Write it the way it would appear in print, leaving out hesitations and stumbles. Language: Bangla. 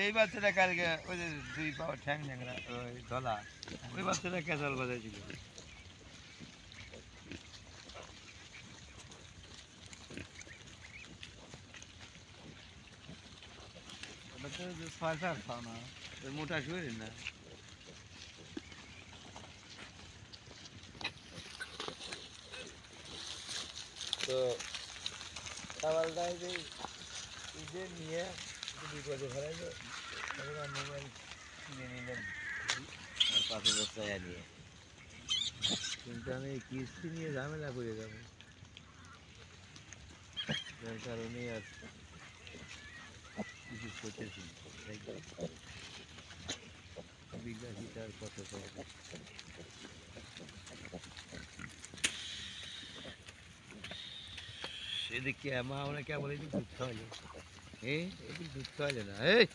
এই বাচ্চাটা কালকে ওই যে 2 পাওয়া ঠ্যাং ন্যাংরা ওই ধলা ওই বাচ্চাটা ক্যাসাল বাজাইছিল। ওটা তো সরকার খাও না, মোটা শরীর না। তো সকালটায় যে নিয়ে বিপদে ফেলাইলো, তখন মোবাইল কিনে নিলেন আর 5,000 টাকা নিয়ে। কিন্তু আমি কিস্তি নিয়ে ঝামেলা করে যাবো, যার কারণে আর কিছু করতেছি বিলাসিতার কত করবে। এদিকে মা আমরা কেবল এদিক দুধ খাওয়াইলে, এদিক দুধ খাওয়াইলে না। এই